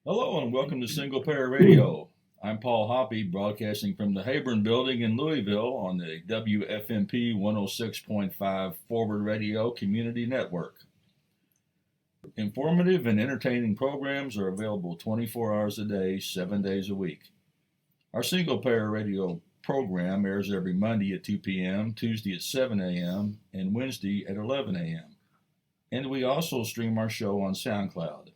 Hello and welcome to Single Payer Radio. I'm Paul Hoppy, broadcasting from the Hayburn Building in Louisville on the WFMP 106.5 Forward Radio Community Network. Informative and entertaining programs are available 24 hours a day, 7 days a week. Our Single Payer Radio program airs every Monday at 2 p.m., Tuesday at 7 a.m., and Wednesday at 11 a.m. And we also stream our show on SoundCloud.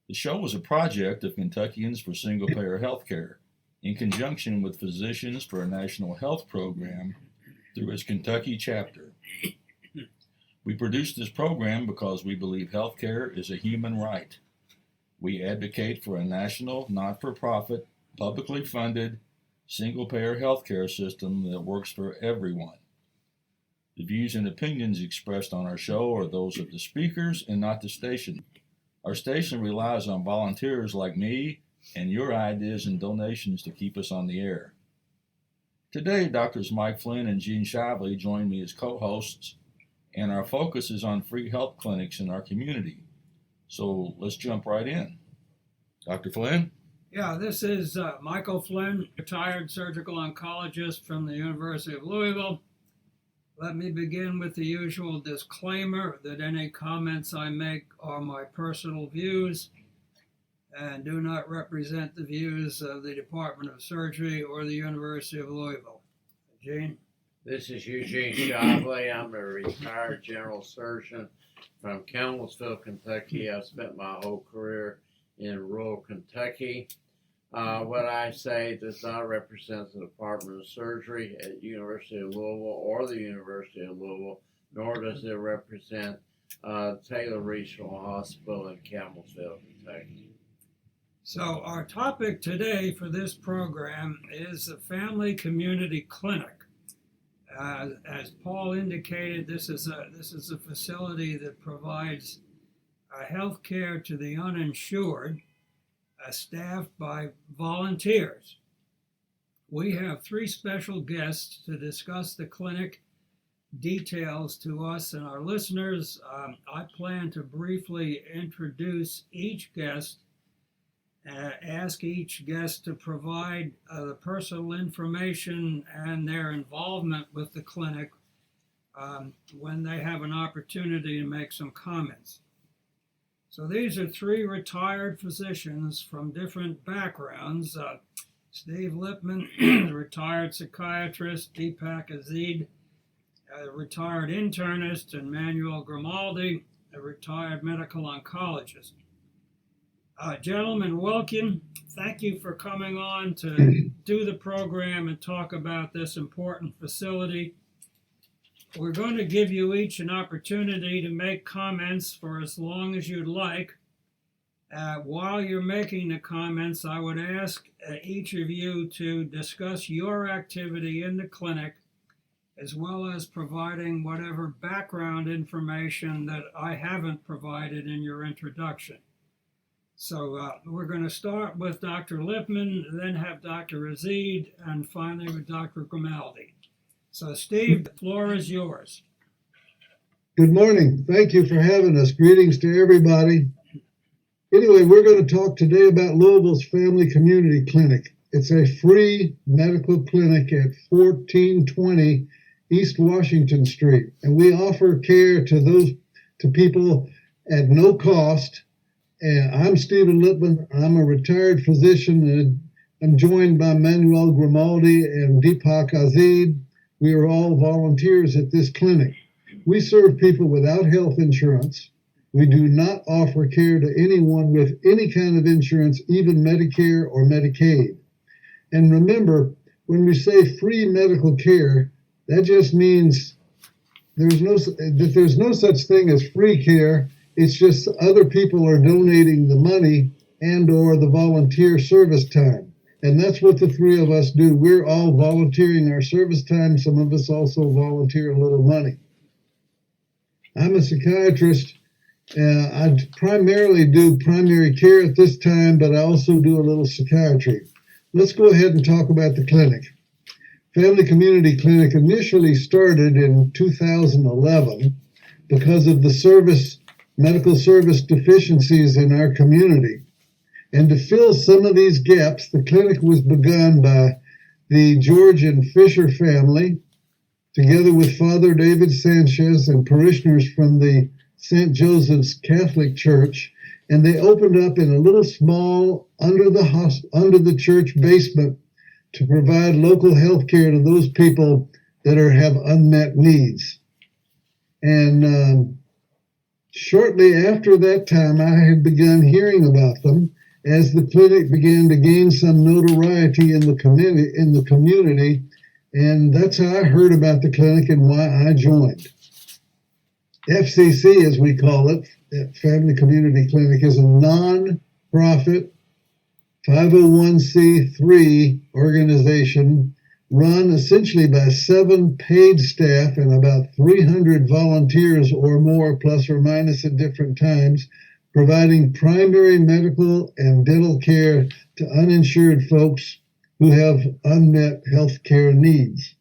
The show was a project of Kentuckians for Single Payer Healthcare in conjunction with Physicians for a National Health Program through its Kentucky chapter. We produced this program because we believe healthcare is a human right. We advocate for a national, not-for-profit, publicly funded, single-payer healthcare system that works for everyone. The views and opinions expressed on our show are those of the speakers and not the station. Our station relies on volunteers like me and your ideas and donations to keep us on the air. Today, Drs. Mike Flynn and Gene Shively join me as co-hosts, and our focus is on free health clinics in our community. So let's jump right in. Dr. Flynn? Yeah, this is Michael Flynn, retired surgical oncologist from the University of Louisville. Let me begin with the usual disclaimer that any comments I make are my personal views and do not represent the views of the Department of Surgery or the University of Louisville. Gene? This is Eugene Shively. I'm a retired general surgeon from Campbellsville, Kentucky. I've spent my whole career in rural Kentucky. What I say does not represent the Department of Surgery at University of Louisville or the University of Louisville, nor does it represent Taylor Regional Hospital in Campbellsville, Kentucky. So our topic today for this program is the Family Community Clinic. As Paul indicated, this is a facility that provides health care to the uninsured, staffed by volunteers. We have three special guests to discuss the clinic details to us and our listeners. I plan to briefly introduce each guest, ask each guest to provide the personal information and their involvement with the clinic when they have an opportunity to make some comments. So these are three retired physicians from different backgrounds. Steve Lipman, a retired psychiatrist, Deepak Azid, a retired internist, and Manuel Grimaldi, a retired medical oncologist. Gentlemen, welcome. Thank you for coming on to do the program and talk about this important facility. We're going to give you each an opportunity to make comments for as long as you'd like. While you're making the comments, I would ask each of you to discuss your activity in the clinic, as well as providing whatever background information that I haven't provided in your introduction. So we're going to start with Dr. Lipman, then have Dr. Azid, and finally with Dr. Grimaldi. So, Steve, the floor is yours. Good morning. Thank you for having us. Greetings to everybody. Anyway, we're going to talk today about Louisville's Family Community Clinic. It's a free medical clinic at 1420 East Washington Street, and we offer care to people at no cost. I'm Stephen Lipman. I'm a retired physician, and I'm joined by Manuel Grimaldi and Deepak Azid. We are all volunteers at this clinic. We serve people without health insurance. We do not offer care to anyone with any kind of insurance, even Medicare or Medicaid. And remember, when we say free medical care, that just means there's no such thing as free care. It's just other people are donating the money and or the volunteer service time. And that's what the three of us do. We're all volunteering our service time. Some of us also volunteer a little money. I'm a psychiatrist. I primarily do primary care at this time, but I also do a little psychiatry. Let's go ahead and talk about the clinic. Family Community Clinic initially started in 2011 because of the medical service deficiencies in our community. And to fill some of these gaps, the clinic was begun by the George and Fisher family, together with Father David Sanchez and parishioners from the St. Joseph's Catholic Church. And they opened up in a little small, under the church basement to provide local health care to those people that have unmet needs. And shortly after that time, I had begun hearing about them as the clinic began to gain some notoriety in the community, and that's how I heard about the clinic and why I joined. FCC, as we call it, Family Community Clinic, is a non-profit 501c3 organization run essentially by 7 paid staff and about 300 volunteers or more, plus or minus at different times, providing primary medical and dental care to uninsured folks who have unmet health care needs.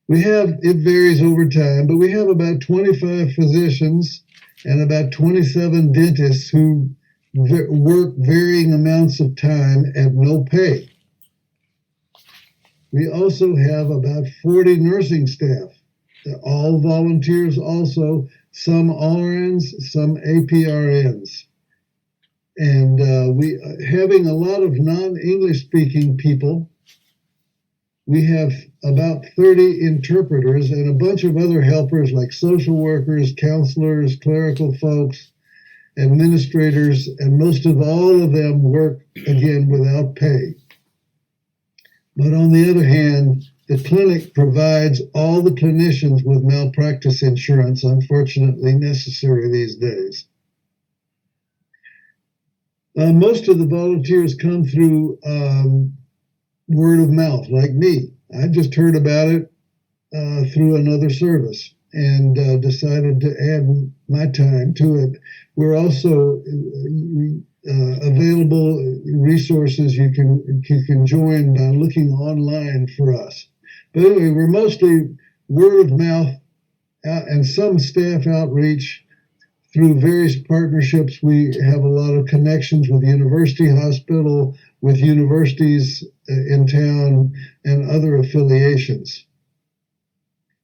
It varies over time, but we have about 25 physicians and about 27 dentists who work varying amounts of time at no pay. We also have about 40 nursing staff, all volunteers also, some RNs, some APRNs. And we having a lot of non-English speaking people. We have about 30 interpreters and a bunch of other helpers like social workers, counselors, clerical folks, administrators, and most of all of them work, again, without pay. But on the other hand, the clinic provides all the clinicians with malpractice insurance, unfortunately necessary these days. Most of the volunteers come through word of mouth, like me. I just heard about it through another service and decided to add my time to it. We're also available resources you can join by looking online for us. But anyway, we're mostly word of mouth and some staff outreach through various partnerships. We have a lot of connections with University Hospital, with universities in town, and other affiliations.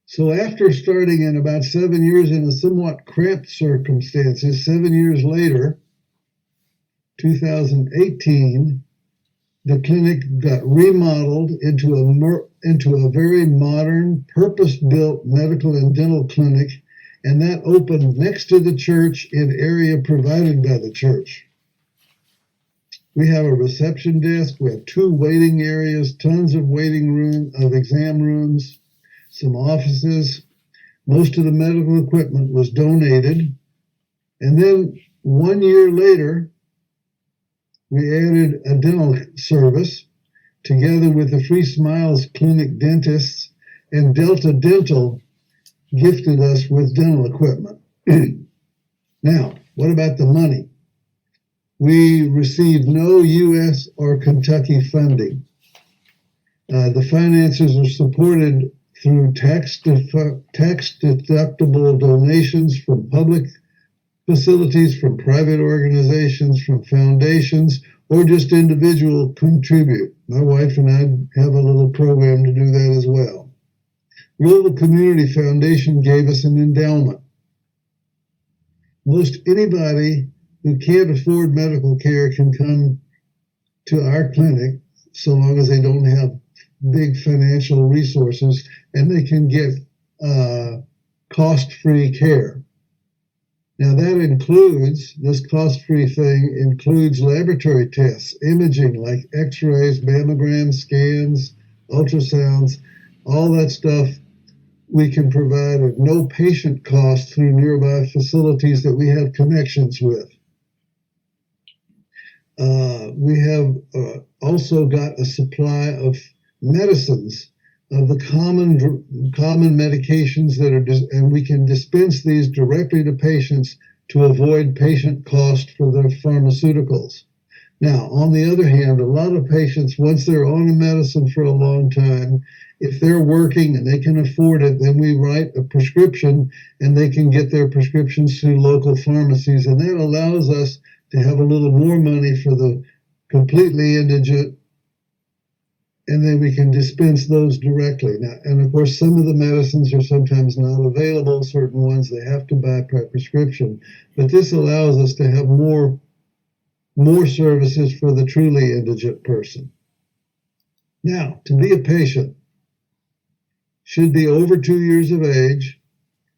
So after starting in about 7 years in a somewhat cramped circumstances, 7 years later, 2018, the clinic got remodeled into a very modern, purpose-built medical and dental clinic, and that opened next to the church in area provided by the church. We have a reception desk, we have 2 waiting areas, tons of exam rooms, some offices. Most of the medical equipment was donated. And then 1 year later, we added a dental service together with the Free Smiles Clinic dentists, and Delta Dental gifted us with dental equipment. Now, what about the money? We received no U.S. or Kentucky funding. The finances are supported through tax-deductible donations from public facilities, from private organizations, from foundations, or just individual contribute. My wife and I have a little program to do that as well. Louisville Community Foundation gave us an endowment. Most anybody who can't afford medical care can come to our clinic, so long as they don't have big financial resources, and they can get cost-free care. Now this cost-free thing includes laboratory tests, imaging like x-rays, mammograms, scans, ultrasounds, all that stuff we can provide at no patient cost through nearby facilities that we have connections with. We have also got a supply of medicines, of the common medications that are, and we can dispense these directly to patients to avoid patient cost for their pharmaceuticals. Now, on the other hand, a lot of patients, once they're on a medicine for a long time, if they're working and they can afford it, then we write a prescription and they can get their prescriptions through local pharmacies, and that allows us to have a little more money for the completely indigent, and then we can dispense those directly. Now, and of course, some of the medicines are sometimes not available. Certain ones they have to buy by prescription, but this allows us to have more services for the truly indigent person. Now, to be a patient, should be over 2 years of age,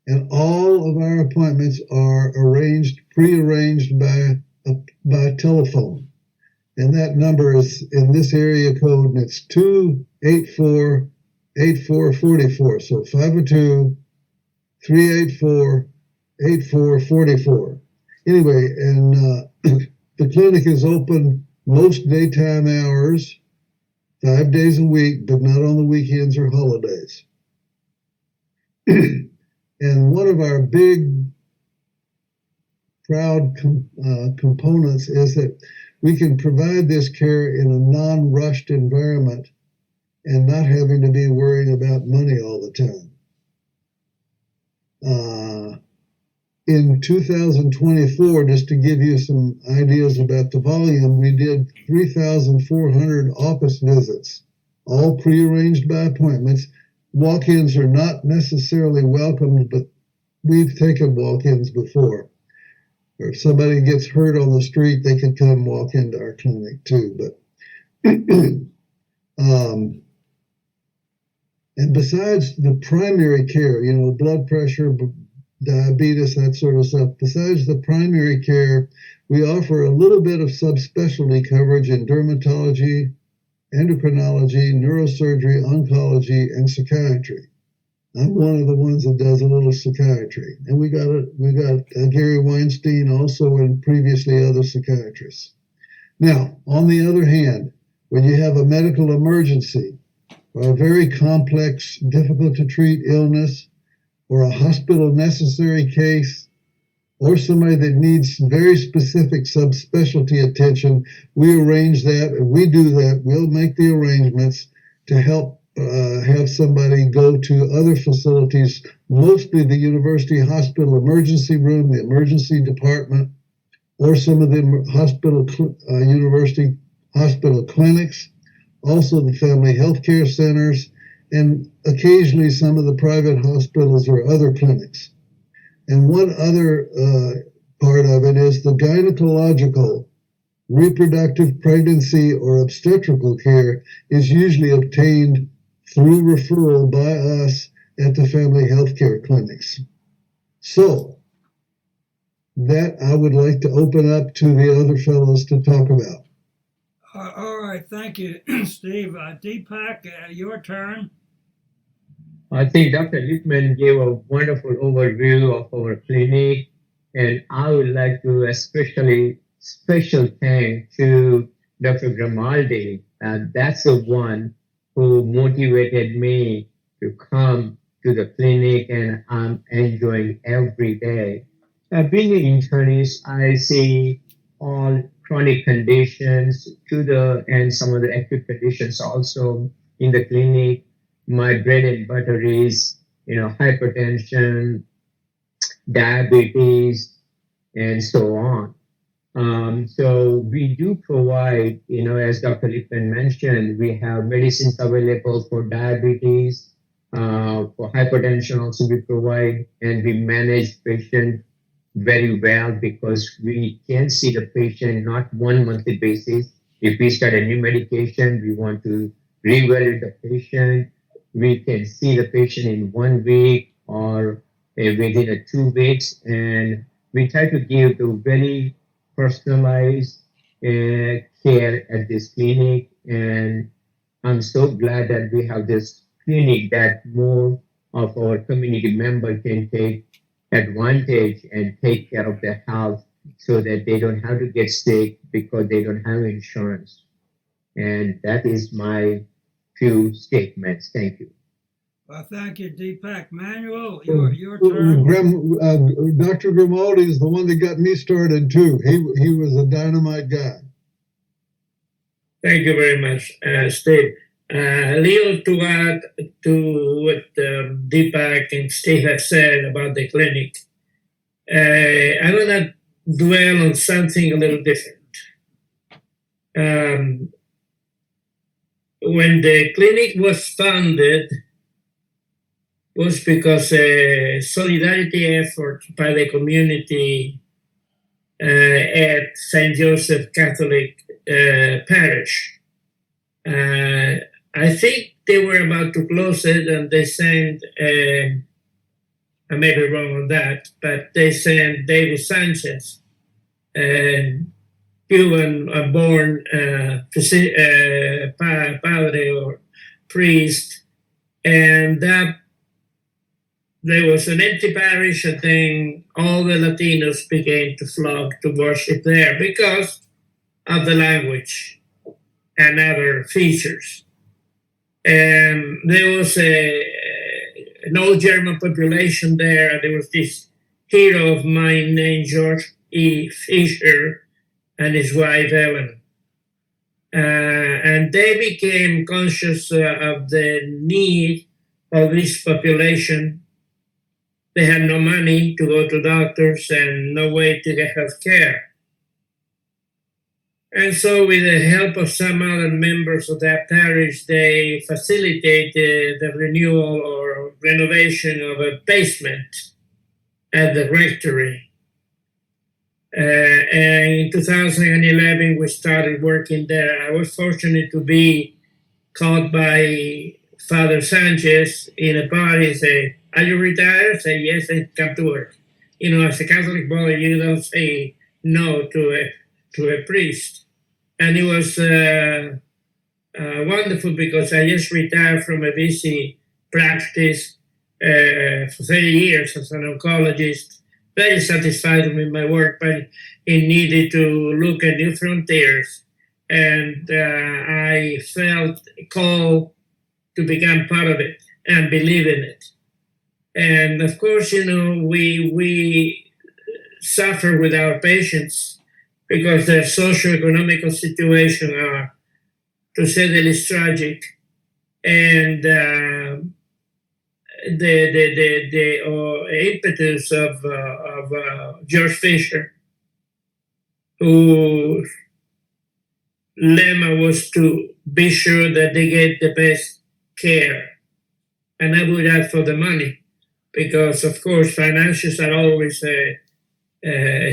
and all of our appointments are pre-arranged by telephone. And that number is in this area code, and it's 284-8444. So 502-384-8444. Anyway, and the clinic is open most daytime hours, 5 days a week, but not on the weekends or holidays. And one of our big, proud components is that we can provide this care in a non-rushed environment and not having to be worrying about money all the time. In 2024, just to give you some ideas about the volume, we did 3,400 office visits, all prearranged by appointments. Walk-ins are not necessarily welcomed, but we've taken walk-ins before. Or if somebody gets hurt on the street, they can come walk into our clinic too. But and besides the primary care, blood pressure, diabetes, that sort of stuff, besides the primary care, we offer a little bit of subspecialty coverage in dermatology, endocrinology, neurosurgery, oncology, and psychiatry. I'm one of the ones that does a little psychiatry, and we got Gary Weinstein also, and previously other psychiatrists. Now, on the other hand, when you have a medical emergency or a very complex, difficult to treat illness, or a hospital necessary case, or somebody that needs very specific subspecialty attention, we arrange that, and we do that. We'll make the arrangements to help have somebody go to other facilities, mostly the university hospital emergency room, the emergency department, or some of the university hospital clinics, also the family health care centers, and occasionally some of the private hospitals or other clinics. And one other part of it is the gynecological, reproductive, pregnancy, or obstetrical care is usually obtained through referral by us at the family health care clinics. So, that I would like to open up to the other fellows to talk about. All right, thank you, Steve. Deepak, your turn. I think Dr. Lippman gave a wonderful overview of our clinic, and I would like to especially special thank to Dr. Grimaldi, and that's the one who motivated me to come to the clinic, and I'm enjoying every day. Being an internist, I see all chronic conditions and some of the acute conditions also in the clinic. My bread and butter is, hypertension, diabetes, and so on. So we do provide, as Dr. Lippman mentioned, we have medicines available for diabetes, for hypertension also we provide, and we manage patient very well because we can see the patient not one monthly basis. If we start a new medication, we want to reevaluate the patient. We can see the patient in 1 week or within 2 weeks, and we try to give the very personalized care at this clinic. And I'm so glad that we have this clinic that more of our community members can take advantage and take care of their health so that they don't have to get sick because they don't have insurance. And that is my few statements. Thank you. Well, thank you, Deepak. Manuel, your turn. Dr. Grimaldi is the one that got me started too. He was a dynamite guy. Thank you very much, Steve. Little to add to what Deepak and Steve have said about the clinic. I'm gonna dwell on something a little different. When the clinic was founded, was because a solidarity effort by the community at St. Joseph Catholic Parish. I think they were about to close it, and they sent, I may be wrong on that, but they sent David Sanchez, Cuban-born padre or priest, and that there was an empty parish, and then all the Latinos began to flock to worship there because of the language and other features. And there was an old German population there. There was this hero of mine named George E. Fisher and his wife Ellen. And they became conscious of the need of this population. They had no money to go to doctors and no way to get health care. And so with the help of some other members of that parish, they facilitated the renewal or renovation of a basement at the rectory. And in 2011, we started working there. I was fortunate to be called by Father Sanchez in a party and say, "Are you retired?" I say, "Yes," and come to work. You know, as a Catholic boy, you don't say no to a priest. And it was wonderful because I just retired from a busy practice for 30 years as an oncologist. Very satisfied with my work, but it needed to look at new frontiers. And I felt called to become part of it and believe in it. And of course, you know, we suffer with our patients because their socioeconomic situation are, to say the least, tragic. And the impetus of George Fisher, whose lemma was to be sure that they get the best care. And I would add for the money, because of course finances are always a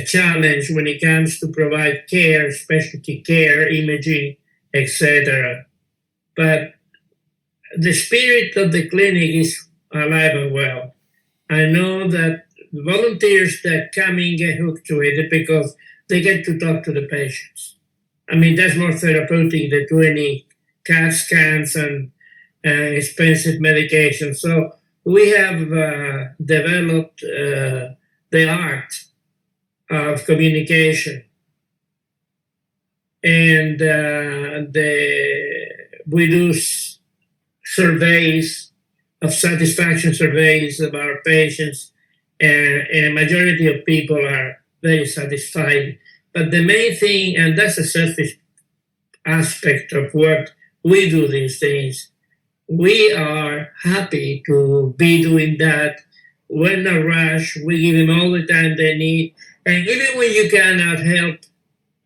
challenge when it comes to provide care, specialty care, imaging, etc. But the spirit of the clinic is alive and well. I know that the volunteers that come in get hooked to it because they get to talk to the patients. I mean, that's more therapeutic than 20 CAT scans and expensive medication. So we have developed the art of communication. And we do surveys of satisfaction surveys of our patients, and a majority of people are very satisfied. But the main thing, and that's a selfish aspect of what we do these days, we are happy to be doing that. We're in a rush. We give them all the time they need. And even when you cannot help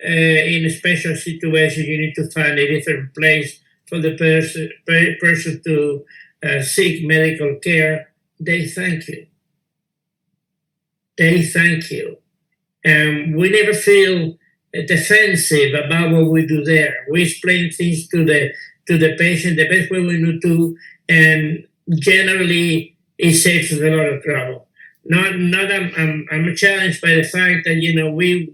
in a special situation, you need to find a different place for the person to seek medical care. They thank you. They thank you. And we never feel defensive about what we do there. We explain things to the patient the best way we know to, and generally it saves us a lot of trouble. I'm challenged by the fact that, you know, we,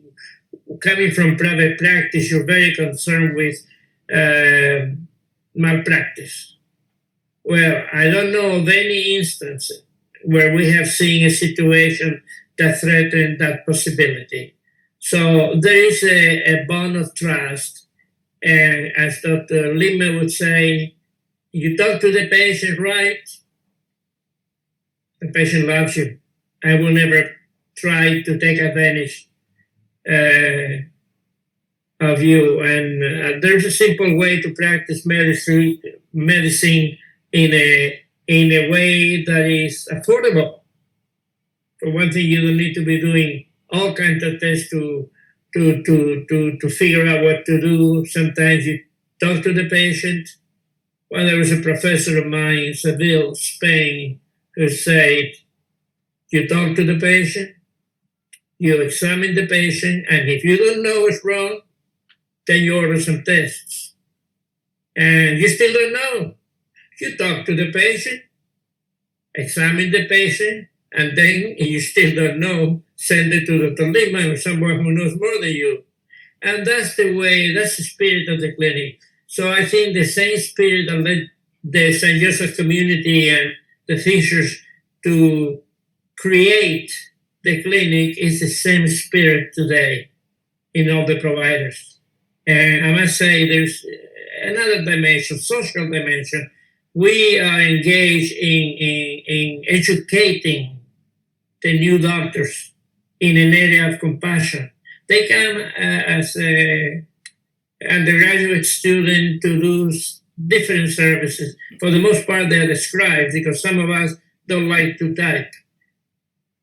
coming from private practice, you're very concerned with malpractice. Well, I don't know of any instance where we have seen a situation that threatened that possibility. So there is a bond of trust. And as Dr. Lima would say, you talk to the patient right, the patient loves you. I will never try to take advantage of you. And there's a simple way to practice medicine in a way that is affordable. For one thing, you don't need to be doing all kinds of tests to figure out what to do. Sometimes you talk to the patient. Well, there was a professor of mine in Seville, Spain, who said, you talk to the patient, you examine the patient, and if you don't know what's wrong, then you order some tests. And you still don't know. You talk to the patient, examine the patient, and then if you still don't know, send it to Dr. Lehman or someone who knows more than you. And that's the spirit of the clinic. So I think the same spirit that led the St. Joseph community and the Fishers to create the clinic is the same spirit today in all the providers. And I must say there's another dimension, social dimension. We are engaged in educating the new doctors in an area of compassion. They come as a undergraduate student to do different services. For the most part, they're the scribes because some of us don't like to type.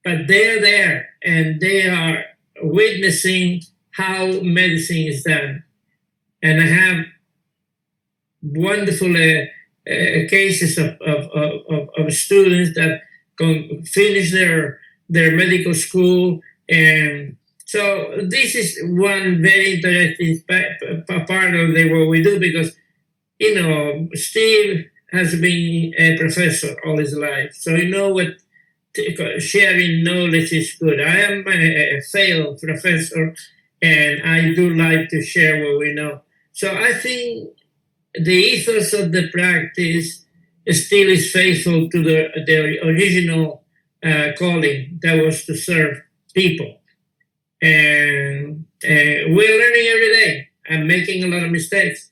But they're there and they are witnessing how medicine is done. And I have wonderful cases of students that finish their medical school. And so this is one very interesting part of what we do because, Steve has been a professor all his life. So what sharing knowledge is good. I am a failed professor and I do like to share what we know. So I think the ethos of the practice still is faithful to the original calling that was to serve people. And we're learning every day. I'm making a lot of mistakes.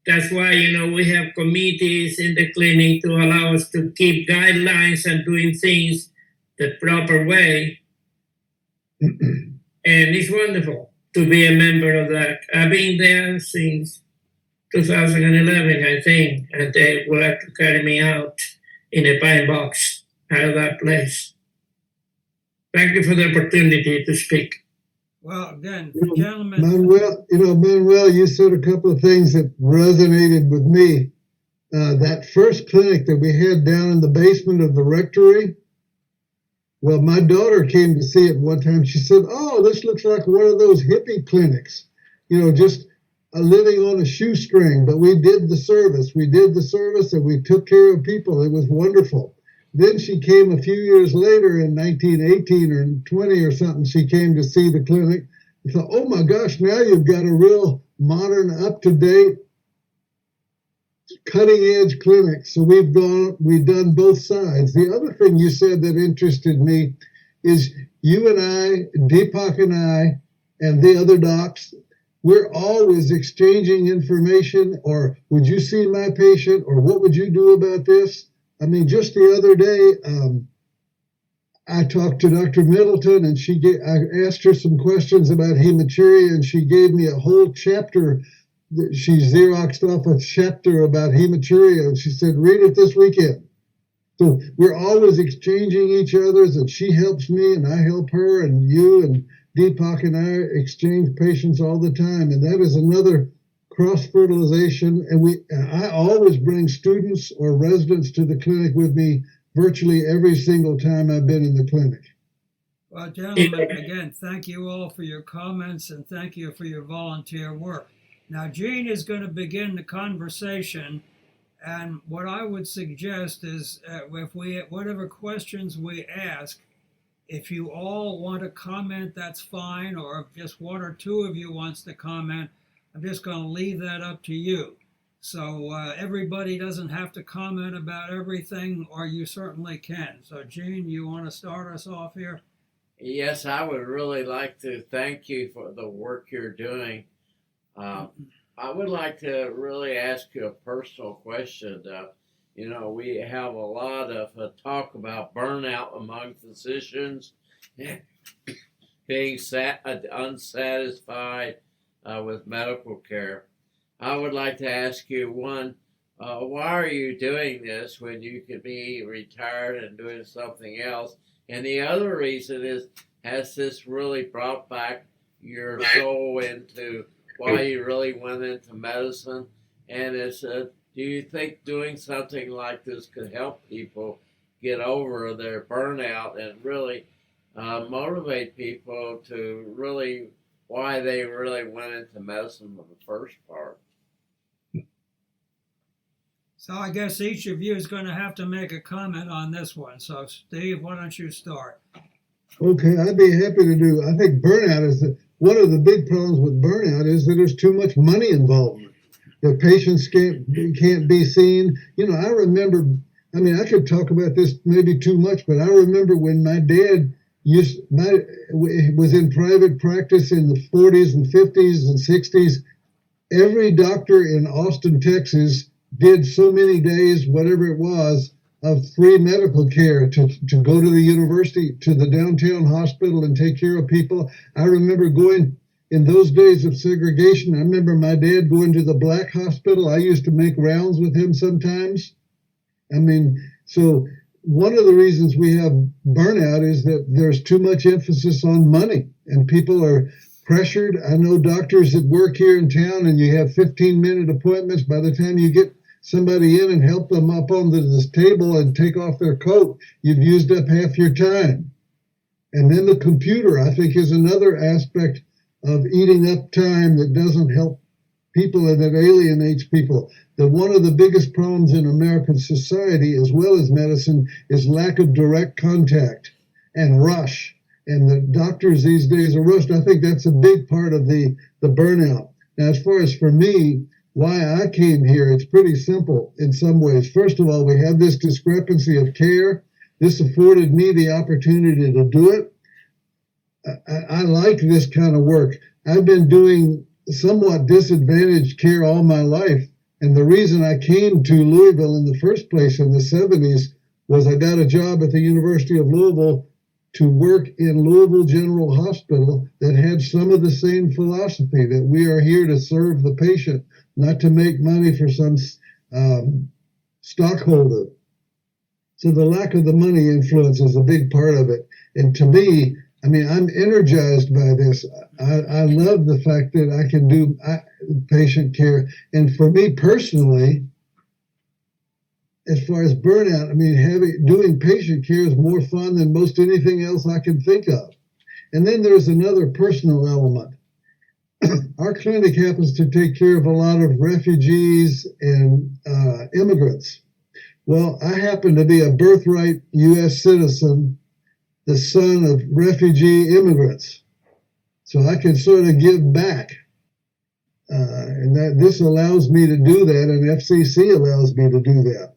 That's why, we have committees in the clinic to allow us to keep guidelines and doing things the proper way. And it's wonderful to be a member of that. I've been there since 2011, I think, and they will have to carry me out in a pine box out of that place. Thank you for the opportunity to speak. Well, again, gentlemen. Manuel, you said a couple of things that resonated with me. That first clinic that we had down in the basement of the rectory, well, my daughter came to see it one time. She said, "Oh, this looks like one of those hippie clinics, just living on a shoestring." But we did the service. And we took care of people. It was wonderful. Then she came a few years later in 1918 or 20 or something. She came to see the clinic. I thought, oh my gosh, now you've got a real modern, up-to-date, cutting-edge clinic. So we've done both sides. The other thing you said that interested me is you and I, Deepak and I, and the other docs, we're always exchanging information, or would you see my patient, or what would you do about this? I mean, just the other day, I talked to Dr. Middleton, and I asked her some questions about hematuria, and she gave me a whole chapter. She Xeroxed off a chapter about hematuria, and she said, read it this weekend. So we're always exchanging each other's, and she helps me, and I help her, and you and Deepak and I exchange patients all the time, and that is another cross-fertilization. And I always bring students or residents to the clinic with me virtually every single time I've been in the clinic. Well, gentlemen, again, thank you all for your comments and thank you for your volunteer work. Now, Gene is going to begin the conversation, and what I would suggest is whatever questions we ask, if you all want to comment, that's fine, or if just one or two of you wants to comment, I'm just going to leave that up to you. So everybody doesn't have to comment about everything, or you certainly can. So, Gene, you want to start us off here? Yes, I would really like to thank you for the work you're doing. I would like to really ask you a personal question. We have a lot of talk about burnout among physicians, being unsatisfied with medical care. I would like to ask you, one, why are you doing this when you could be retired and doing something else? And the other reason is, has this really brought back your soul into why you really went into medicine? And do you think doing something like this could help people get over their burnout and really motivate people to really why they really went into medicine in the first part? So I guess each of you is going to have to make a comment on this one. So Steve, why don't you start? Okay, I'd be happy to do. I think burnout is one of the big problems with burnout is that there's too much money involved. The patients can't be seen. You know, I remember. I mean, I could talk about this maybe too much, but I remember when my dad was in private practice in the 40s and 50s and 60s. Every doctor in Austin, Texas, did so many days, whatever it was, of free medical care to go to the university, to the downtown hospital and take care of people. I remember going in those days of segregation. I remember my dad going to the black hospital. I used to make rounds with him sometimes. I mean, so one of the reasons we have burnout is that there's too much emphasis on money and people are pressured. I know doctors that work here in town and you have 15-minute appointments. By the time you get somebody in and help them up onto this table and take off their coat, you've used up half your time. And then the computer, I think, is another aspect of eating up time that doesn't help people and that alienates people. That one of the biggest problems in American society, as well as medicine, is lack of direct contact and rush. And the doctors these days are rushed. I think that's a big part of the burnout. Now, as far as for me, why I came here, it's pretty simple in some ways. First of all, we have this discrepancy of care. This afforded me the opportunity to do it. I like this kind of work. I've been doing somewhat disadvantaged care all my life. And the reason I came to Louisville in the first place in the 70s was I got a job at the University of Louisville to work in Louisville General Hospital that had some of the same philosophy, that we are here to serve the patient, not to make money for some stockholder. So the lack of the money influence is a big part of it. And to me, I mean, I'm energized by this. I love the fact that I can do patient care. And for me personally, as far as burnout, I mean, doing patient care is more fun than most anything else I can think of. And then there's another personal element. Our clinic happens to take care of a lot of refugees and immigrants. Well, I happen to be a birthright U.S. citizen, the son of refugee immigrants. So I can sort of give back. And that this allows me to do that, and FCC allows me to do that.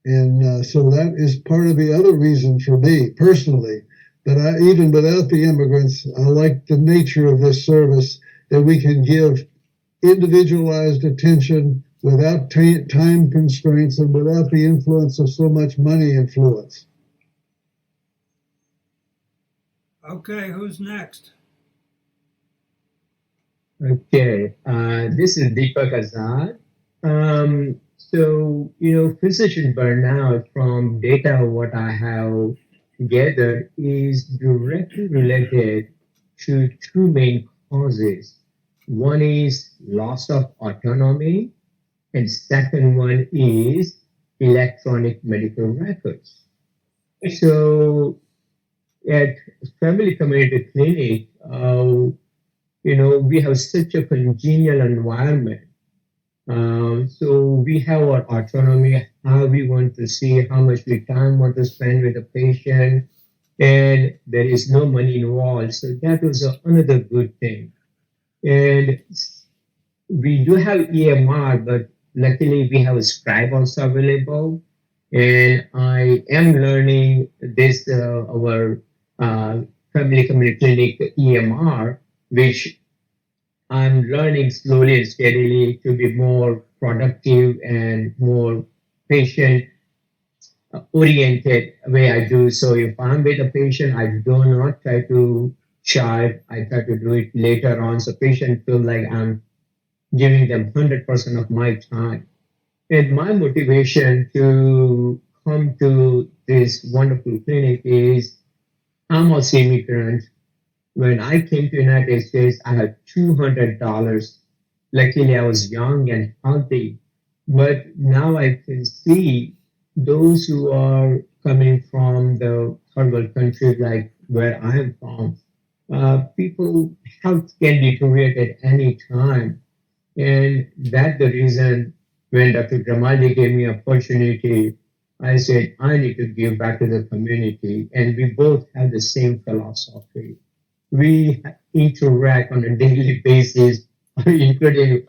And so that is part of the other reason for me personally. But even without the immigrants, I like the nature of this service, that we can give individualized attention without time constraints and without the influence of so much money influence. Okay, who's next? Okay, this is Deepak Azad. So, physician burnout from data what I have gathered is directly related to two main causes. One is loss of autonomy, and second one is electronic medical records. So at Family Community Clinic, we have such a congenial environment. So we have our autonomy, how we want to see, how much time we want to spend with the patient, and there is no money involved. So that was another good thing. And we do have EMR, but luckily we have Scribe also available. And I am learning this, our Family Community Clinic EMR, which I'm learning slowly and steadily to be more productive and more patient oriented way I do. So if I'm with a patient, I do not try to chart. I try to do it later on, so patient feel like I'm giving them 100% of my time. And my motivation to come to this wonderful clinic is I'm also immigrant. When I came to United States, I had $200. Luckily, I was young and healthy. But now I can see those who are coming from the third world countries like where I am from, people health can deteriorate at any time. And that's the reason when Dr. Dramali gave me opportunity, I said, I need to give back to the community. And we both have the same philosophy. We interact on a daily basis, including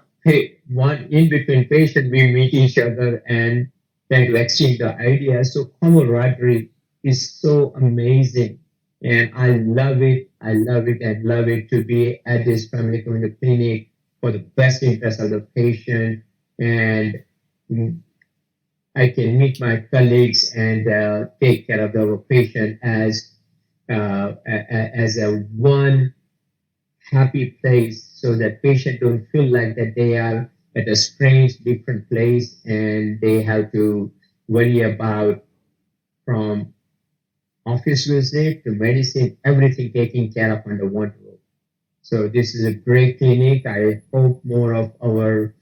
one in between patient, we meet each other and try to exchange the ideas. So camaraderie is so amazing. And I love it. I love it. I love it to be at this family community clinic for the best interest of the patient. And I can meet my colleagues and take care of the patient as a one happy place, so that patient don't feel like that they are at a strange different place and they have to worry about from office visit to medicine, everything taken care of under one roof. So this is a great clinic. I hope more of our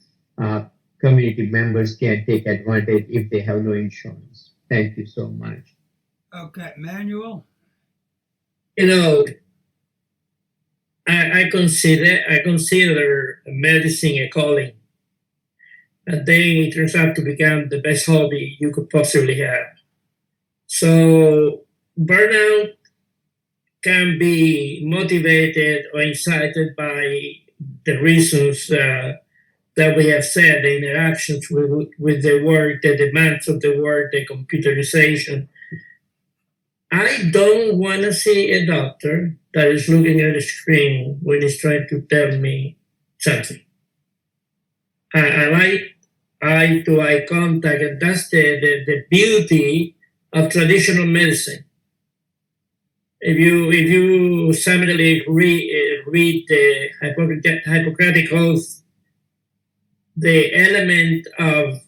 community members can take advantage if they have no insurance. Thank you so much. Okay, Manuel? You know, I consider medicine a calling. And then it turns out to become the best hobby you could possibly have. So burnout can be motivated or incited by the reasons that we have said, the interactions with the work, the demands of the work, the computerization. I don't want to see a doctor that is looking at a screen when he's trying to tell me something. I like eye-to-eye contact, and that's the beauty of traditional medicine. If you summarily read the Hippocratic Oath, the element of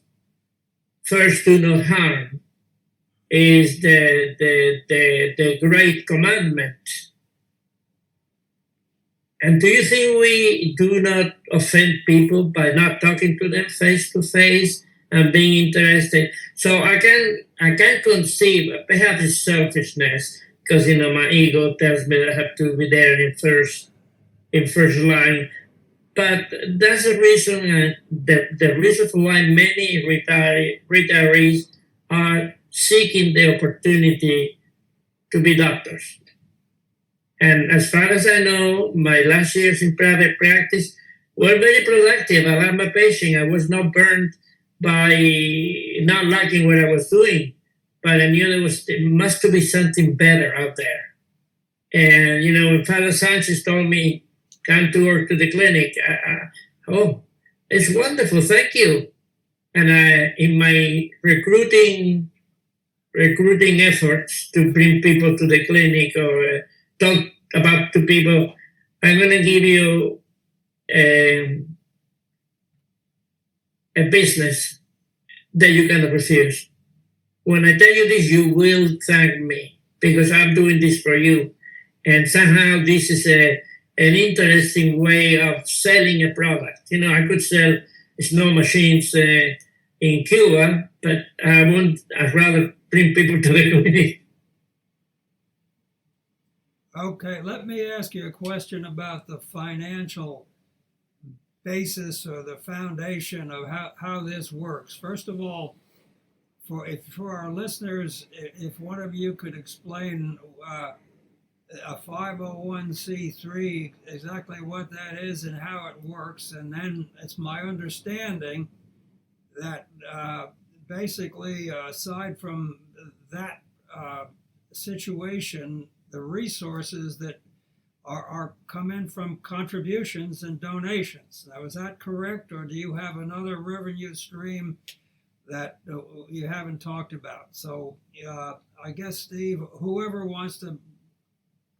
first do no harm is the great commandment. And do you think we do not offend people by not talking to them face to face and being interested? So I can conceive, perhaps it's selfishness, because my ego tells me that I have to be there in first line. But that's the reason, the reason for why many retirees are seeking the opportunity to be doctors. And as far as I know, my last years in private practice were very productive. I loved my patient. I was not burned by not liking what I was doing, but I knew there must be something better out there. And when Father Sanchez told me, "Come to work to the clinic," oh, it's wonderful. Thank you. And in my recruiting efforts to bring people to the clinic or talk about to people, I'm going to give you a business that you cannot refuse. When I tell you this, you will thank me because I'm doing this for you. And somehow this is an interesting way of selling a product. I could sell snow machines in Cuba, but I'd rather bring people to the clinic. Okay, let me ask you a question about the financial basis or the foundation of how this works. First of all, for our listeners, if one of you could explain a 501c3, exactly what that is and how it works. And then it's my understanding that basically, aside from that situation, the resources that are come in from contributions and donations. Now, is that correct, or do you have another revenue stream that you haven't talked about? So I guess, Steve, whoever wants to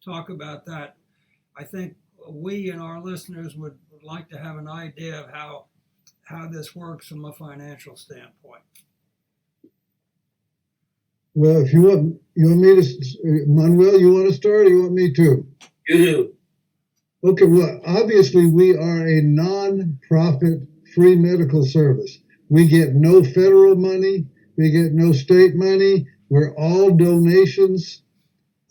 talk about that, I think we and our listeners would like to have an idea of how this works from a financial standpoint. Well, if you want me to, Manuel, you want to start or you want me to? You do. Okay, well, obviously we are a non-profit free medical service. We get no federal money. We get no state money. We're all donations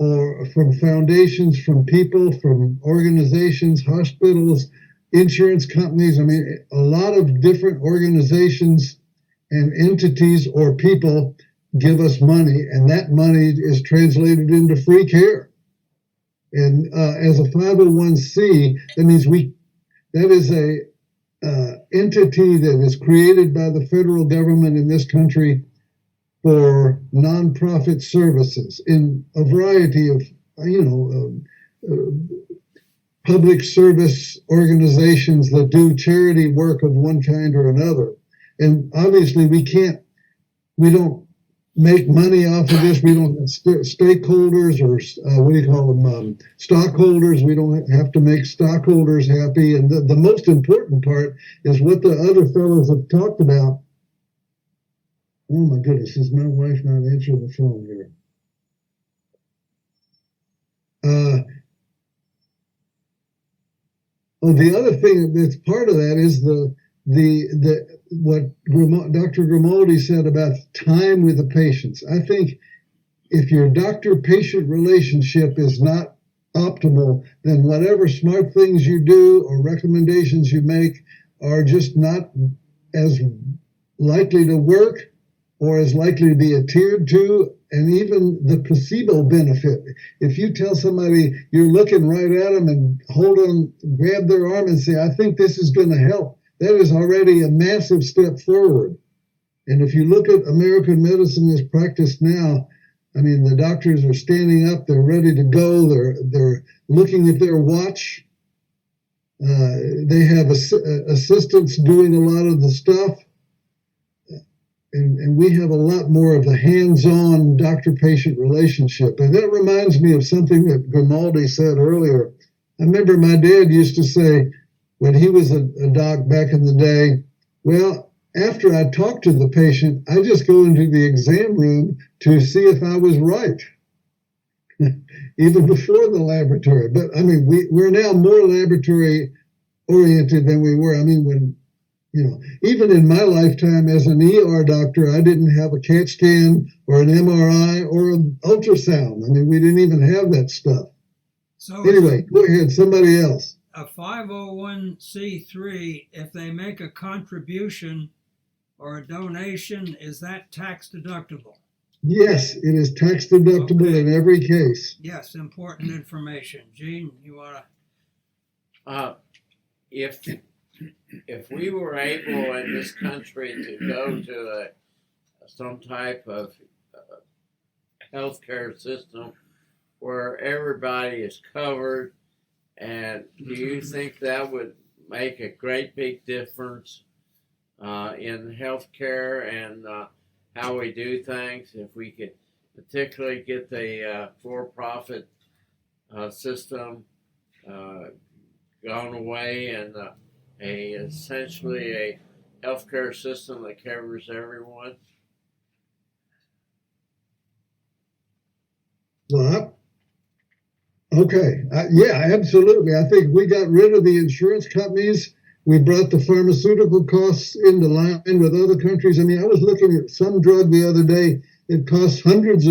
or from foundations, from people, from organizations, hospitals, insurance companies. I mean, a lot of different organizations and entities or people give us money, and that money is translated into free care. And as a 501c, that means that is a entity that is created by the federal government in this country for nonprofit services in a variety of, public service organizations that do charity work of one kind or another. And obviously we don't make money off of this. We don't have stakeholders or what do you call them? Stockholders. We don't have to make stockholders happy. And the most important part is what the other fellows have talked about. Oh my goodness, is my wife not answering the phone here? The other thing that's part of that is what Dr. Grimaldi said about time with the patients. I think if your doctor-patient relationship is not optimal, then whatever smart things you do or recommendations you make are just not as likely to work or as likely to be adhered to, and even the placebo benefit. If you tell somebody you're looking right at them and grab their arm and say, I think this is going to help, that is already a massive step forward. And if you look at American medicine as practiced now, I mean, the doctors are standing up, they're ready to go, they're looking at their watch. They have assistants doing a lot of the stuff. And we have a lot more of the hands-on doctor-patient relationship. And that reminds me of something that Grimaldi said earlier. I remember my dad used to say, when he was a doc back in the day, well, after I talk to the patient, I just go into the exam room to see if I was right, even before the laboratory. But I mean, we're now more laboratory oriented than we were. I mean, even in my lifetime as an ER doctor, I didn't have a CAT scan or an MRI or an ultrasound. I mean, we didn't even have that stuff. So anyway, go ahead, somebody else. A 501c3, if they make a contribution or a donation, is that tax deductible? Yes, it is tax deductible in every case. Yes, important information. Gene, you want to? If we were able in this country to go to some type of healthcare system where everybody is covered, and do you think that would make a great big difference in healthcare and how we do things? If we could particularly get the for-profit system gone away and essentially a healthcare system that covers everyone. Well, okay. Yeah, absolutely. I think we got rid of the insurance companies. We brought the pharmaceutical costs into line with other countries. I mean, I was looking at some drug the other day. It costs thousands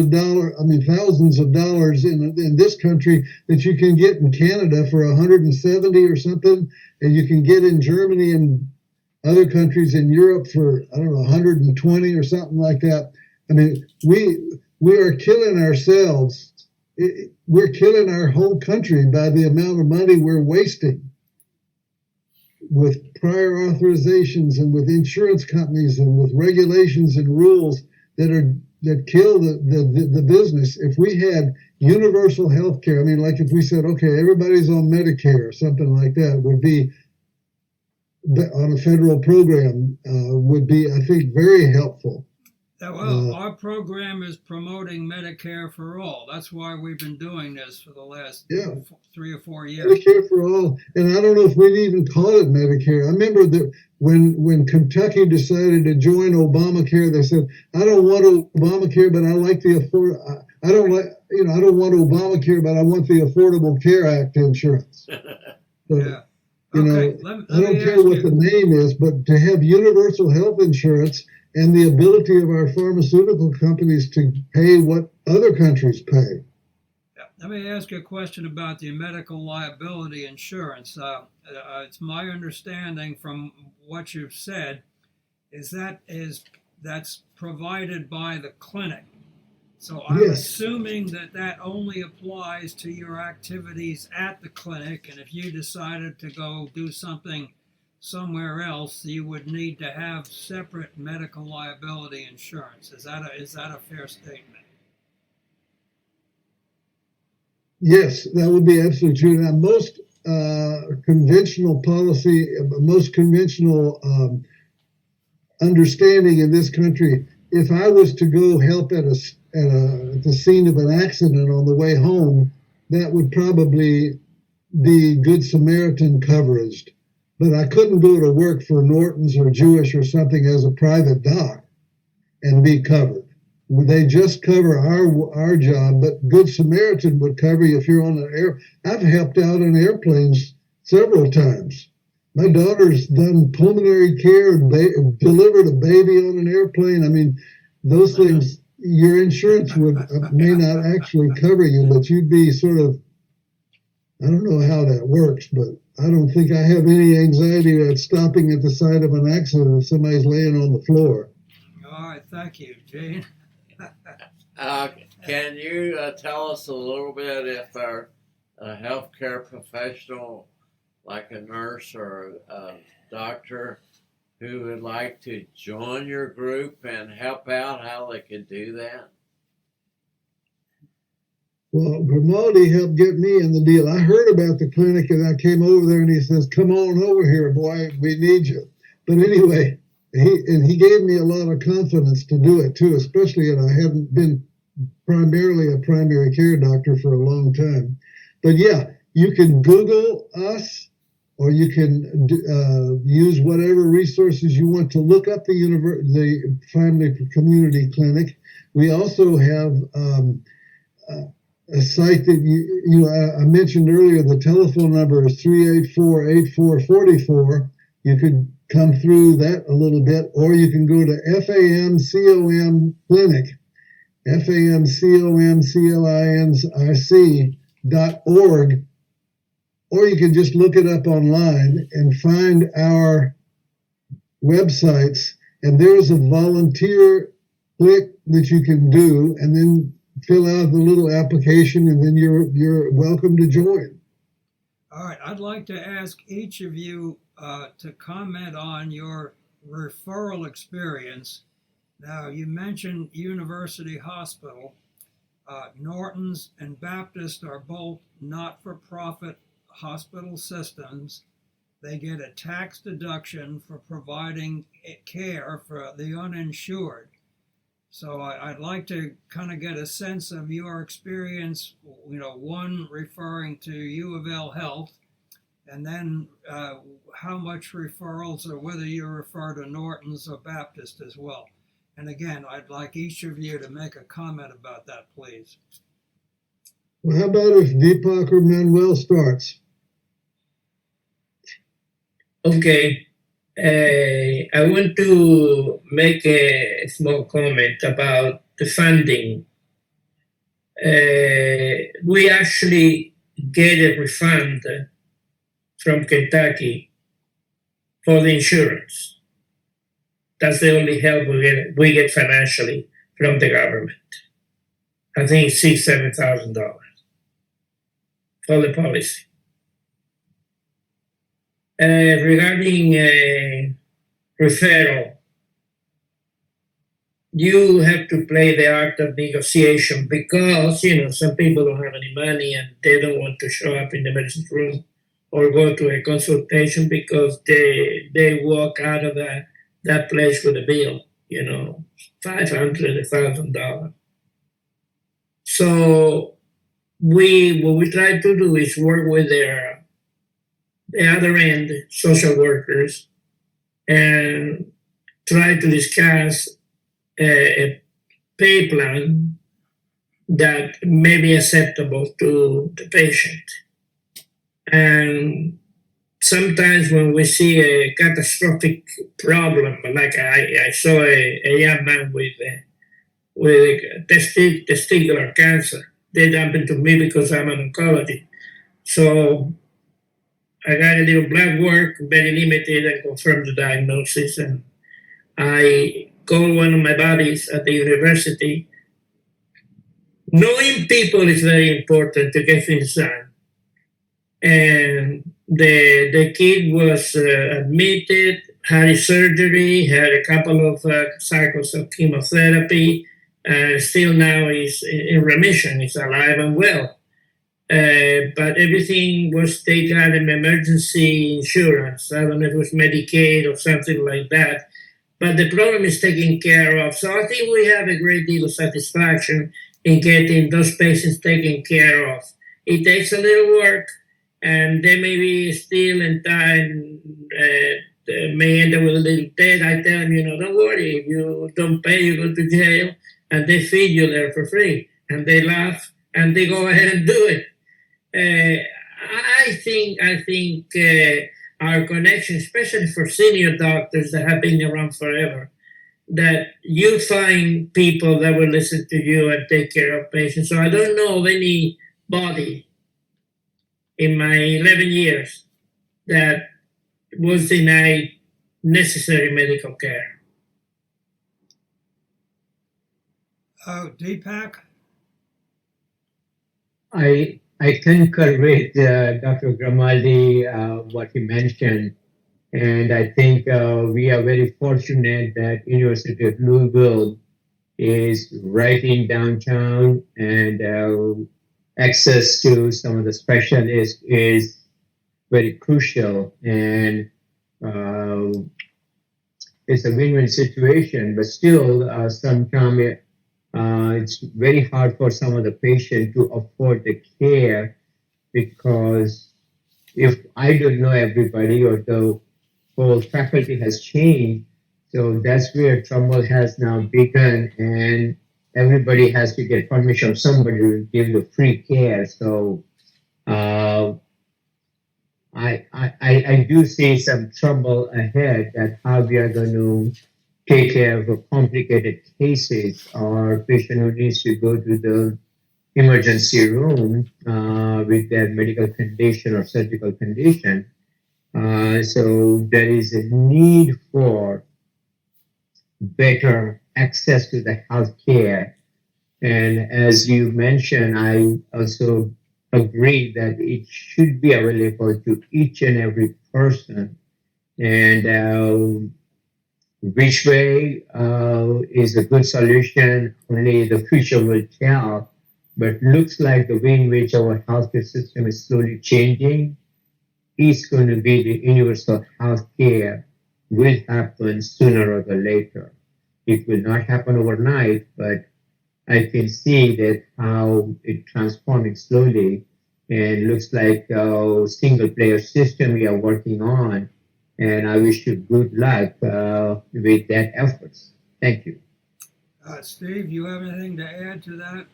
of dollars in this country that you can get in Canada for $170 or something, and you can get in Germany and other countries in Europe for, I don't know, $120 or something like that. I mean, we are killing ourselves. We're killing our whole country by the amount of money we're wasting with prior authorizations and with insurance companies and with regulations and rules that kill the business. If we had universal health care, I mean, like if we said, okay, everybody's on Medicare or something like that, would be on a federal program, would be, I think, very helpful. Well, our program is promoting Medicare for all. That's why we've been doing this for the last 3 or 4 years. Medicare for all, and I don't know if we'd even call it Medicare. I remember that when Kentucky decided to join Obamacare, they said, "I don't want Obamacare, but I like the I don't want Obamacare, but I want the Affordable Care Act insurance." So, Yeah. you know, I don't care what the name is, but to have universal health insurance and the ability of our pharmaceutical companies to pay what other countries pay. Let me ask you a question about the medical liability insurance. It's my understanding from what you've said that's provided by the clinic. So I'm assuming that only applies to your activities at the clinic, and if you decided to go do something somewhere else, you would need to have separate medical liability insurance. Is that a fair statement? Yes, that would be absolutely true. Now, most conventional policy, most conventional understanding in this country, if I was to go help at the scene of an accident on the way home, that would probably be Good Samaritan coverage. But I couldn't go to work for Norton's or Jewish or something as a private doc and be covered. They just cover our job, but Good Samaritan would cover you if you're on an air. I've helped out on airplanes several times. My daughter's done pulmonary care and delivered a baby on an airplane. I mean, those things, your insurance may not actually cover you, but you'd be sort of, I don't know how that works, but I don't think I have any anxiety about stopping at the site of an accident if somebody's laying on the floor. All right, thank you, Gene. Can you tell us a little bit if a healthcare professional, like a nurse or a doctor, who would like to join your group and help out, how they could do that? Well, Grimaldi helped get me in the deal. I heard about the clinic and I came over there and he says, "Come on over here, boy, we need you." But anyway, he gave me a lot of confidence to do it too, especially and I haven't been primarily a primary care doctor for a long time. But yeah, you can Google us or you can use whatever resources you want to look up the Family Community Clinic. We also have a site that I mentioned earlier. The telephone number is 384-8444. You could come through that a little bit, or you can go to FAMCOM Clinic, FAMCOMCLINC.org, or you can just look it up online and find our websites. And there's a volunteer click that you can do, and then fill out the little application, and then you're welcome to join. All right, I'd like to ask each of you to comment on your referral experience. Now, you mentioned University Hospital. Norton's and Baptist are both not-for-profit hospital systems. They get a tax deduction for providing care for the uninsured. So I'd like to kind of get a sense of your experience, one referring to U of L Health, and then how much referrals or whether you refer to Norton's or Baptist as well. And again, I'd like each of you to make a comment about that, please. Well, how about if Deepak or Manuel starts? Okay. I want to make a small comment about the funding. We actually get a refund from Kentucky for the insurance. That's the only help we get financially from the government. I think it's $6,000-7,000 for the policy. Regarding referral, you have to play the art of negotiation because, some people don't have any money and they don't want to show up in the emergency room or go to a consultation because they walk out of that place with a bill. $500,000. So what we try to do is work with the other end, social workers, and try to discuss a pay plan that may be acceptable to the patient. And sometimes when we see a catastrophic problem, like I saw a young man with testicular cancer, that happened to me because I'm an oncologist. So I got a little blood work, very limited, and confirmed the diagnosis. And I called one of my buddies at the university. Knowing people is very important to get things done. And the kid was admitted, had his surgery, had a couple of cycles of chemotherapy, and still now is in remission. He's alive and well. But everything was taken out of emergency insurance. I don't know if it was Medicaid or something like that. But the problem is taken care of. So I think we have a great deal of satisfaction in getting those patients taken care of. It takes a little work, and they may be still in time, may end up with a little debt. I tell them, don't worry, if you don't pay, you go to jail, and they feed you there for free. And they laugh, and they go ahead and do it. I think our connection, especially for senior doctors that have been around forever, that you find people that will listen to you and take care of patients. So I don't know of anybody in my 11 years that was denied necessary medical care. Oh, Deepak? I concur with Dr. Grimaldi, what he mentioned. And I think we are very fortunate that University of Louisville is right in downtown, and access to some of the specialists is very crucial. And it's a win-win situation, but still sometimes it's very hard for some of the patients to afford the care, because if I don't know everybody or the whole faculty has changed, so that's where trouble has now begun, and everybody has to get permission of somebody to give the free care. So I do see some trouble ahead at how we are going to take care of complicated cases or patient who needs to go to the emergency room with their medical condition or surgical condition. So there is a need for better access to the health care. And as you mentioned, I also agree that it should be available to each and every person. And which way is a good solution, only the future will tell. But looks like the way in which our healthcare system is slowly changing is going to be the universal health care will happen sooner or later. It will not happen overnight, but I can see that how it transforming slowly, and looks like a single player system we are working on. And I wish you good luck with that efforts. Thank you. Steve, you have anything to add to that?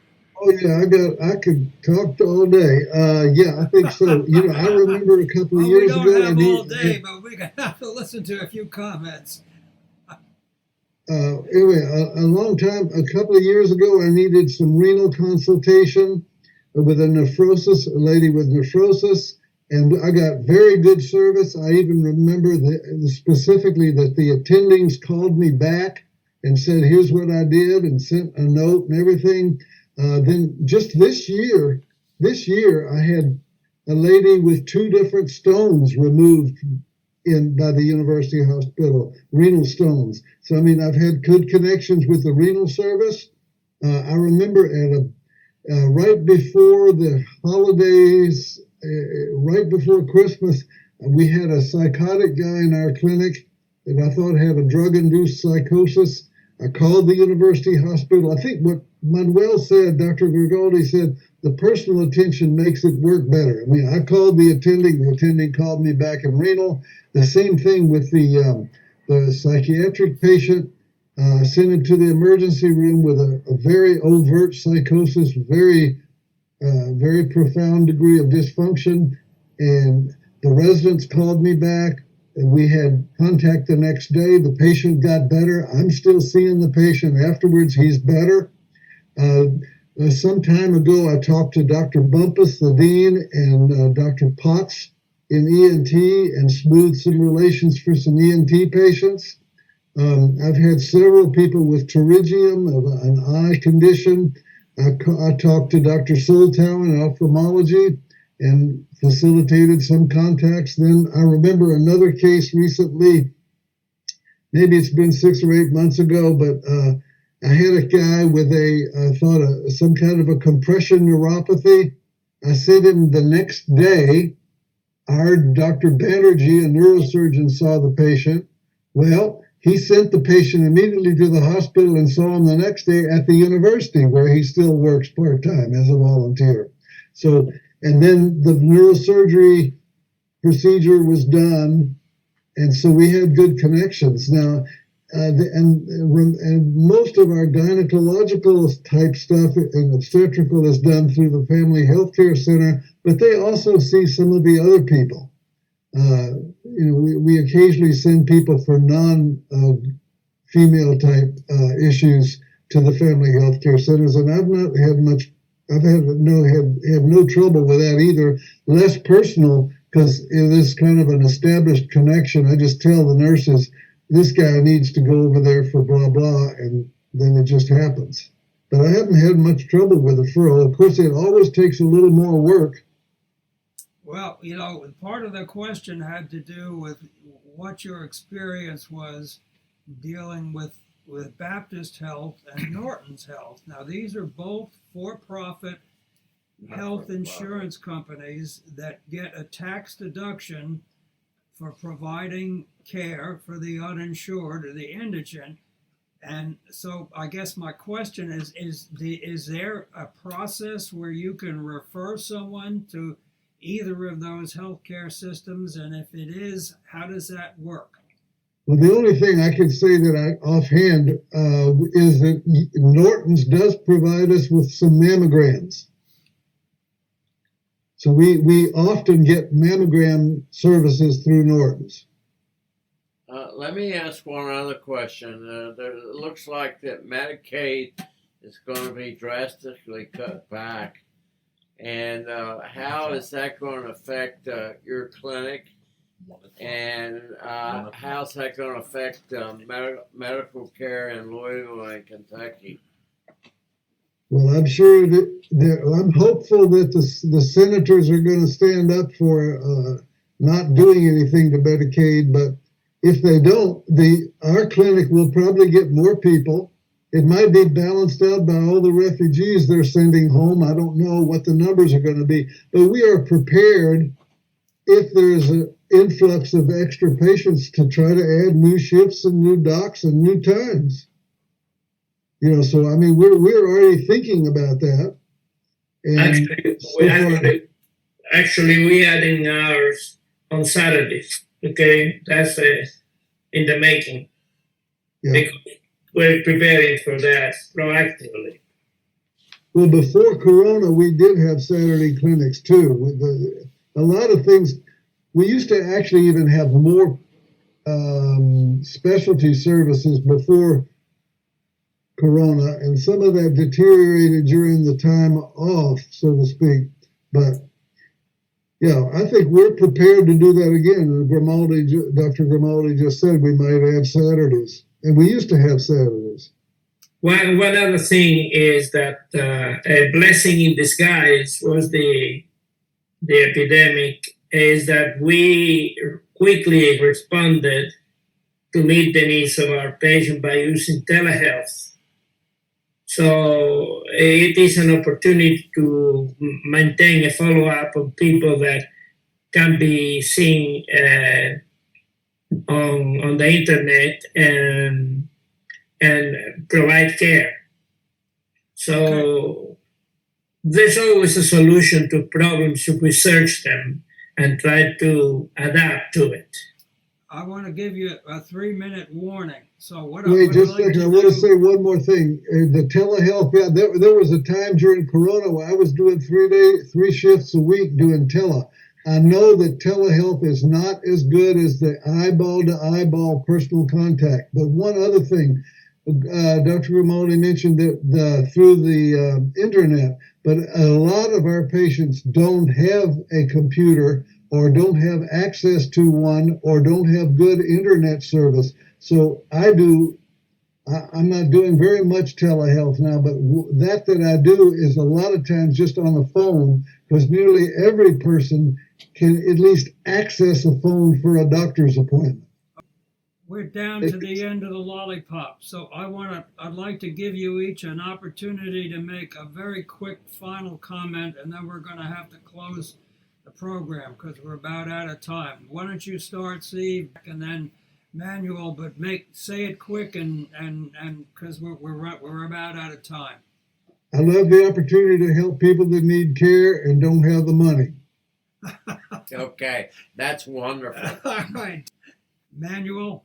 Oh yeah, I could talk all day. Yeah, I think so. I remember a couple of years ago. We don't have all day, but we're gonna have to listen to a few comments. Anyway, a couple of years ago, I needed some renal consultation with a lady with nephrosis, and I got very good service. I even remember specifically that the attendings called me back and said, "Here's what I did," and sent a note and everything. Then just this year, I had a lady with 2 different stones removed by the University Hospital, renal stones. So, I mean, I've had good connections with the renal service. I remember right before the holidays, right before Christmas, we had a psychotic guy in our clinic that I thought had a drug-induced psychosis. I called the university hospital. I think what Manuel said, Dr. Grigaldi said, the personal attention makes it work better. I mean, I called the attending called me back in Reno. The same thing with the psychiatric patient. Sent him to the emergency room with a very overt psychosis, very profound degree of dysfunction. And the residents called me back, and we had contact the next day. The patient got better. I'm still seeing the patient afterwards. He's better. Some time ago, I talked to Dr. Bumpus, the dean, and Dr. Potts in ENT, and smoothed some relations for some ENT patients. I've had several people with pterygium, an eye condition. I talked to Dr. Soltow in ophthalmology and facilitated some contacts. Then I remember another case recently, maybe it's been 6 or 8 months ago, but I had a guy with some kind of a compression neuropathy. I sent him the next day. Our Dr. Banerjee, a neurosurgeon, saw the patient. Well, he sent the patient immediately to the hospital and saw him the next day at the university, where he still works part-time as a volunteer. So, and then the neurosurgery procedure was done, and so we had good connections. Now, and most of our gynecological type stuff and obstetrical is done through the Family Healthcare Center, but they also see some of the other people. We occasionally send people for non-female type issues to the family health care centers, and I've not had much. I've had no trouble with that either. Less personal because it is kind of an established connection. I just tell the nurses this guy needs to go over there for blah blah, and then it just happens. But I haven't had much trouble with the referral. Of course, it always takes a little more work. Well, part of the question had to do with what your experience was dealing with Baptist Health and Norton's Health. Now, these are both for-profit health insurance companies that get a tax deduction for providing care for the uninsured or the indigent. And so I guess my question is there a process where you can refer someone to either of those healthcare systems? And if it is, how does that work? Well, the only thing I can say that offhand is that Norton's does provide us with some mammograms. So we often get mammogram services through Norton's. Let me ask one other question. It looks like that Medicaid is going to be drastically cut back. And how is that going to affect your clinic? And how's that going to affect medical care in Louisville and Kentucky? Well, I'm sure I'm hopeful that the senators are going to stand up for not doing anything to Medicaid. But if they don't, our clinic will probably get more people. It might be balanced out by all the refugees they're sending home. I don't know what the numbers are going to be, but we are prepared if there's an influx of extra patients to try to add new shifts and new docs and new times. So I mean, we're already thinking about that. And actually, we adding hours on Saturdays. Okay, that's in the making. Yeah. We're preparing for that proactively. Well, before Corona, we did have Saturday clinics too. A lot of things. We used to actually even have more specialty services before Corona, and some of that deteriorated during the time off, so to speak. But yeah, I think we're prepared to do that again. Dr. Grimaldi just said we might add Saturdays. And we used to have Saturdays. One other thing is that a blessing in disguise was the epidemic, is that we quickly responded to meet the needs of our patient by using telehealth. So it is an opportunity to maintain a follow-up of people that can be seen on the internet, and and provide care. So there's always a solution to problems if we search them and try to adapt to it. I want to give you a 3-minute warning. So what Wait, I'd just a like second. to I want to do- say one more thing. The telehealth, yeah, there was a time during Corona where I was doing 3 shifts a week doing tele. I know that telehealth is not as good as the eyeball to eyeball personal contact. But one other thing, Dr. Grimaldi mentioned that through the internet, but a lot of our patients don't have a computer or don't have access to one or don't have good internet service. So I'm not doing very much telehealth now, but that I do is a lot of times just on the phone, because nearly every person can at least access a phone for a doctor's appointment. We're down to the end of the lollipop, so I'd like to give you each an opportunity to make a very quick final comment, and then we're going to have to close the program because we're about out of time. Why don't you start, Steve, and then Manuel, but say it quick and because we're about out of time. I love the opportunity to help people that need care and don't have the money. Okay, that's wonderful. All right, Manuel.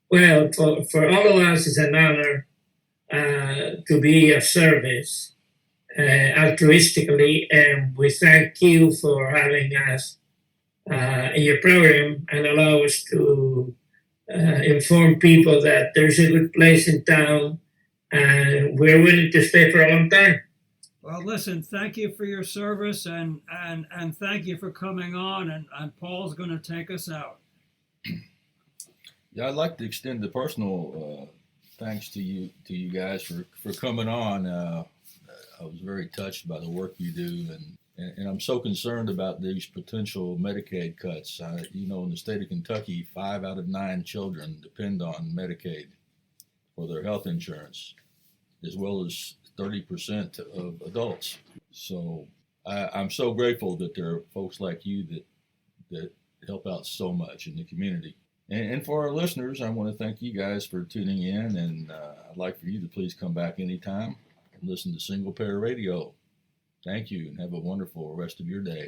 Well, for all of us, it's an honor to be of service altruistically, and we thank you for having us in your program and allow us to inform people that there's a good place in town, and we're willing to stay for a long time. Well, listen, thank you for your service and thank you for coming on, and Paul's going to take us out. Yeah, I'd like to extend the personal thanks to you guys for coming on. I was very touched by the work you do, and I'm so concerned about these potential Medicaid cuts. In the state of Kentucky, 5 out of 9 children depend on Medicaid for their health insurance, as well as 30% of adults. So I'm so grateful that there are folks like you that help out so much in the community. And for our listeners, I want to thank you guys for tuning in, and I'd like for you to please come back anytime and listen to Single Payer Radio. Thank you, and have a wonderful rest of your day.